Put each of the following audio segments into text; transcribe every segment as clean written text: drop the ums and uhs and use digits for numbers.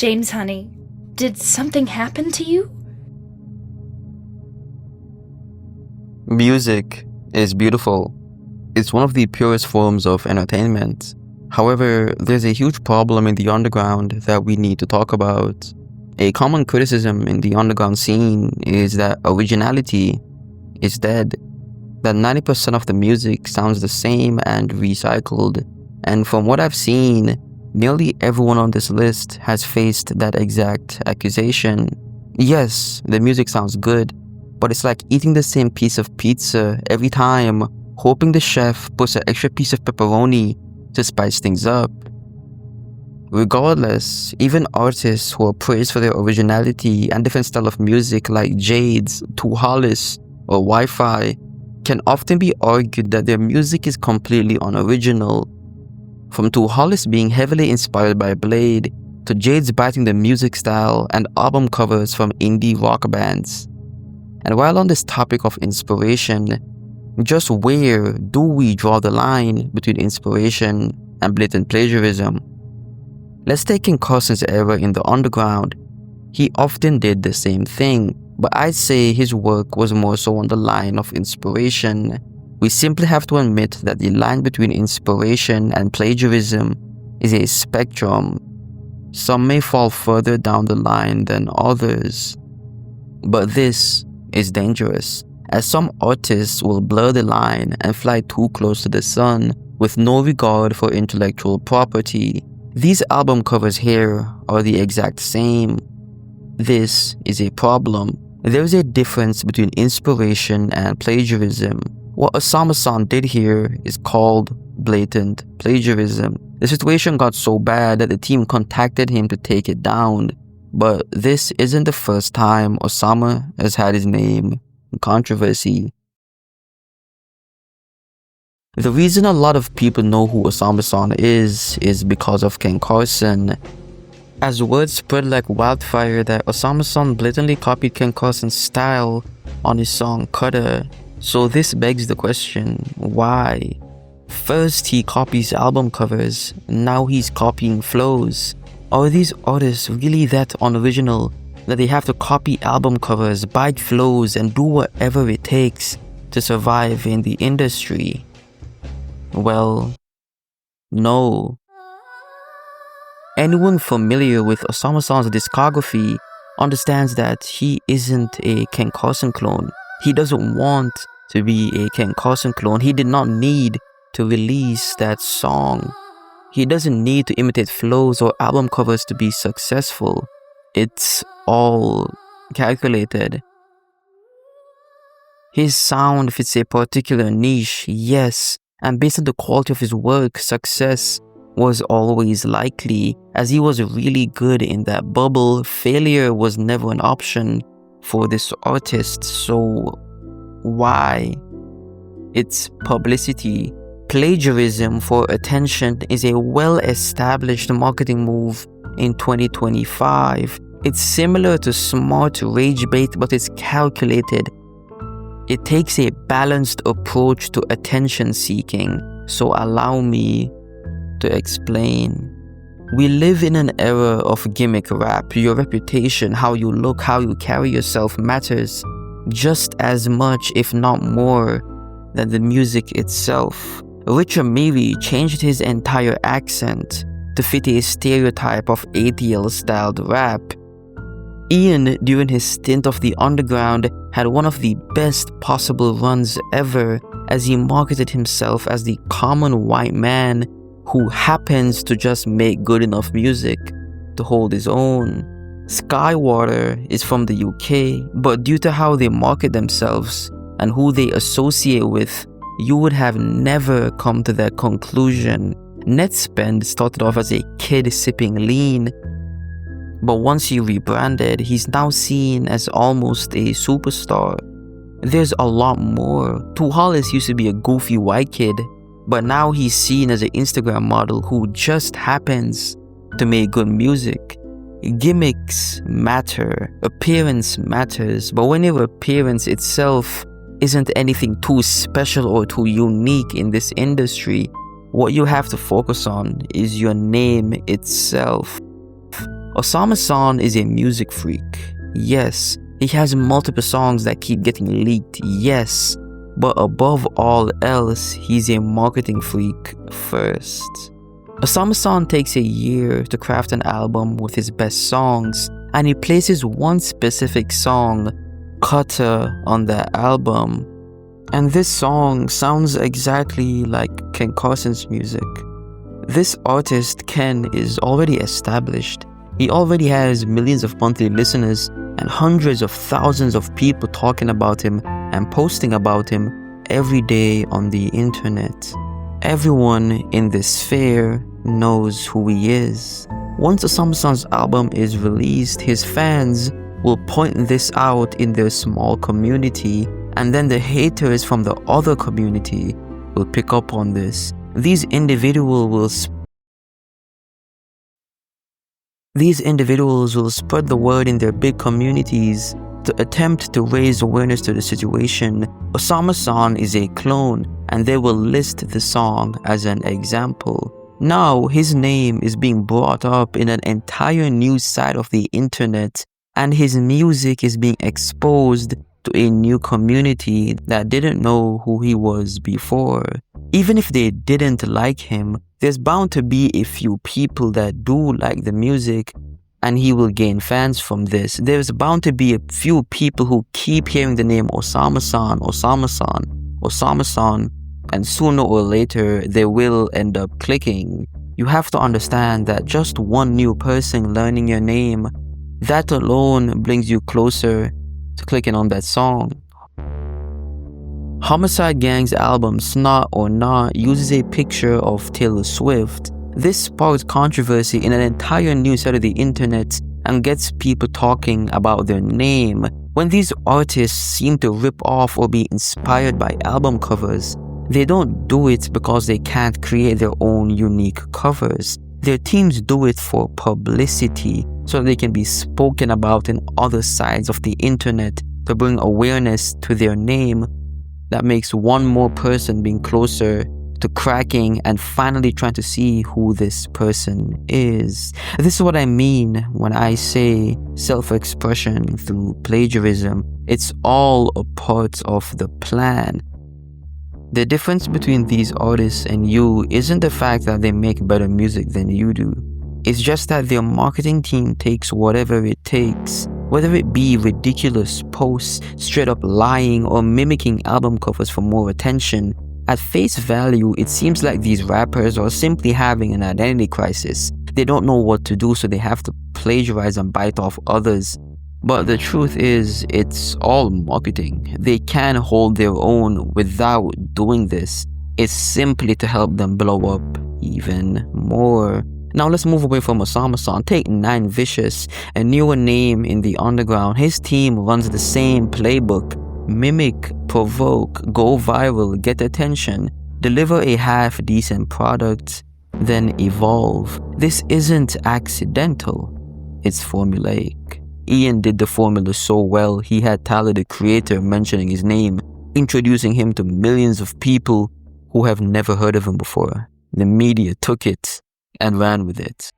James, honey, did something happen to you? Music is beautiful. It's one of the purest forms of entertainment. However, there's a huge problem in the underground that we need to talk about. A common criticism in the underground scene is that originality is dead, that 90% of the music sounds the same and recycled. And from what I've seen, nearly everyone on this list has faced that exact accusation. Yes, the music sounds good, but it's like eating the same piece of pizza every time, hoping the chef puts an extra piece of pepperoni to spice things up. Regardless, even artists who are praised for their originality and different style of music like Jade's, Too Hollis, or Wi-Fi can often be argued that their music is completely unoriginal. From Too Hollis being heavily inspired by Blade, to Jade's biting the music style and album covers from indie rock bands. And while on this topic of inspiration, just where do we draw the line between inspiration and blatant plagiarism? Let's take Ken Carson's era in the underground. He often did the same thing, but I'd say his work was more so on the line of inspiration. We simply have to admit that the line between inspiration and plagiarism is a spectrum. Some may fall further down the line than others. But this is dangerous, as some artists will blur the line and fly too close to the sun with no regard for intellectual property. These album covers here are the exact same. This is a problem. There is a difference between inspiration and plagiarism. What Osama-san did here is called blatant plagiarism. The situation got so bad that the team contacted him to take it down. But this isn't the first time Osama has had his name in controversy. The reason a lot of people know who Osama-san is because of Ken Carson. As word spread like wildfire that Osama-san blatantly copied Ken Carson's style on his song Cutter. So this begs the question, why? First he copies album covers, now he's copying flows. Are these artists really that unoriginal that they have to copy album covers, bite flows, and do whatever it takes to survive in the industry? Well, no. Anyone familiar with Osama-san's discography understands that he isn't a Ken Carson clone. He doesn't want to be a Ken Carson clone. He did not need to release that song. He doesn't need to imitate flows or album covers to be successful. It's all calculated. His sound fits a particular niche, yes, and based on the quality of his work, success was always likely, as he was really good in that bubble. Failure was never an option for this artist, so why? It's publicity. Plagiarism for attention is a well-established marketing move in 2025. It's similar to smart rage bait, but it's calculated. It takes a balanced approach to attention seeking, so allow me to explain. We live in an era of gimmick rap. Your reputation, how you look, how you carry yourself matters just as much, if not more, than the music itself. Richard Mary changed his entire accent to fit a stereotype of ATL-styled rap. Ian, during his stint of the underground, had one of the best possible runs ever, as he marketed himself as the common white man who happens to just make good enough music to hold his own. Skywater is from the UK, but due to how they market themselves and who they associate with, you would have never come to that conclusion. Netspend started off as a kid sipping lean, but once he rebranded, he's now seen as almost a superstar. There's a lot more. Too Hollis used to be a goofy white kid, but now he's seen as an Instagram model who just happens to make good music. Gimmicks matter, appearance matters, but when your appearance itself isn't anything too special or too unique in this industry, what you have to focus on is your name itself. Osama-san is a music freak. Yes, he has multiple songs that keep getting leaked. Yes, but above all else, he's a marketing freak first. Osama-san takes a year to craft an album with his best songs, and he places one specific song, Cutter, on that album. And this song sounds exactly like Ken Carson's music. This artist, Ken, is already established. He already has millions of monthly listeners and hundreds of thousands of people talking about him and posting about him every day on the internet. Everyone in this sphere knows who he is. Once Osama-san's album is released, his fans will point this out in their small community, and then the haters from the other community will pick up on this. These individuals will spread the word in their big communities to attempt to raise awareness to the situation. Osama-san is a clone, and they will list the song as an example. Now, his name is being brought up in an entire new side of the internet, and his music is being exposed to a new community that didn't know who he was before. Even if they didn't like him, there's bound to be a few people that do like the music, and he will gain fans from this. There's bound to be a few people who keep hearing the name Osama-san, Osama-san, Osama-san, and sooner or later they will end up clicking. You have to understand that just one new person learning your name, that alone brings you closer to clicking on that song. Homicide Gang's album Snot or Not uses a picture of Taylor Swift. This sparks controversy in an entire new side of the internet and gets people talking about their name. When these artists seem to rip off or be inspired by album covers, they don't do it because they can't create their own unique covers. Their teams do it for publicity, so they can be spoken about in other sides of the internet to bring awareness to their name. That makes one more person being closer to cracking and finally trying to see who this person is. This is what I mean when I say self-expression through plagiarism. It's all a part of the plan. The difference between these artists and you isn't the fact that they make better music than you do. It's just that their marketing team takes whatever it takes, whether it be ridiculous posts, straight up lying, or mimicking album covers for more attention. At face value, it seems like these rappers are simply having an identity crisis. They don't know what to do, so they have to plagiarize and bite off others. But the truth is, it's all marketing. They can hold their own without doing this. It's simply to help them blow up even more. Now let's move away from Osama-san. Take 9 Vicious, a newer name in the underground. His team runs the same playbook. Mimic, provoke, go viral, get attention, deliver a half-decent product, then evolve. This isn't accidental. It's formulaic. Ian did the formula so well, he had Tyler the Creator mentioning his name, introducing him to millions of people who have never heard of him before. The media took it and ran with it.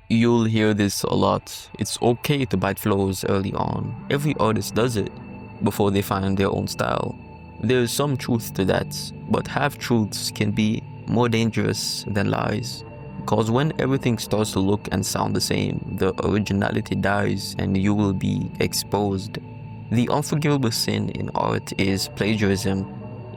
You'll hear this a lot. It's okay to bite flows early on. Every artist does it before they find their own style. There's some truth to that, but half-truths can be more dangerous than lies. Because when everything starts to look and sound the same, the originality dies and you will be exposed. The unforgivable sin in art is plagiarism.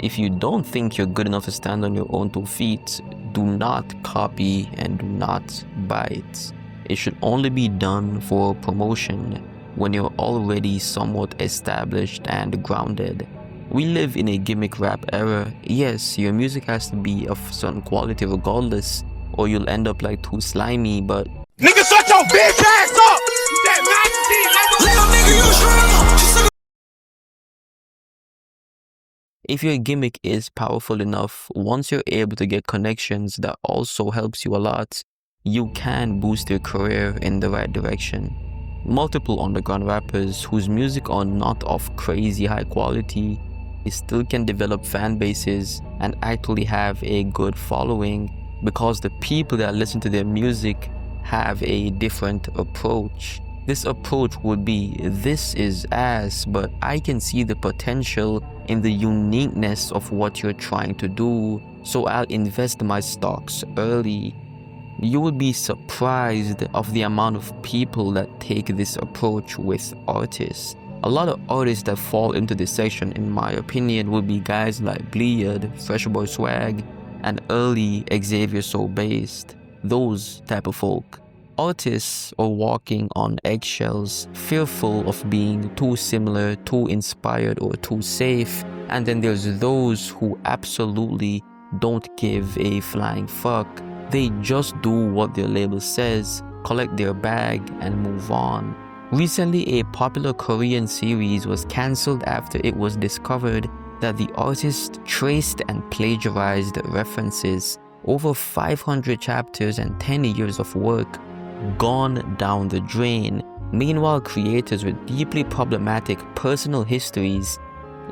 If you don't think you're good enough to stand on your own 2 feet, do not copy and do not bite. It should only be done for promotion when you're already somewhat established and grounded. We live in a gimmick rap era. Yes, your music has to be of certain quality regardless, or you'll end up like Too Slimy, but nigga, shut your bitch ass up! That magazine, if your gimmick is powerful enough, once you're able to get connections that also helps you a lot, you can boost your career in the right direction. Multiple underground rappers whose music are not of crazy high quality, they still can develop fan bases and actually have a good following because the people that listen to their music have a different approach. This approach would be, this is ass, but I can see the potential in the uniqueness of what you're trying to do, so I'll invest my stocks early. You would be surprised of the amount of people that take this approach with artists. A lot of artists that fall into this section, in my opinion, would be guys like Bleed, Fresh Boy Swag, and early Xavier Soul Based. Those type of folk. Artists are walking on eggshells, fearful of being too similar, too inspired, or too safe. And then there's those who absolutely don't give a flying fuck. They just do what their label says, collect their bag, and move on. Recently, a popular Korean series was cancelled after it was discovered that the artist traced and plagiarized references. Over 500 chapters and 10 years of work gone down the drain. Meanwhile, creators with deeply problematic personal histories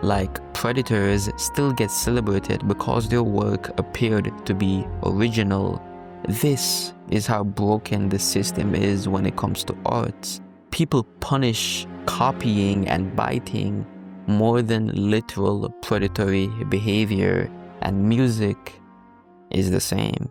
like Predators still get celebrated because their work appeared to be original. This is how broken the system is when it comes to art. People punish copying and biting more than literal predatory behavior, and music is the same.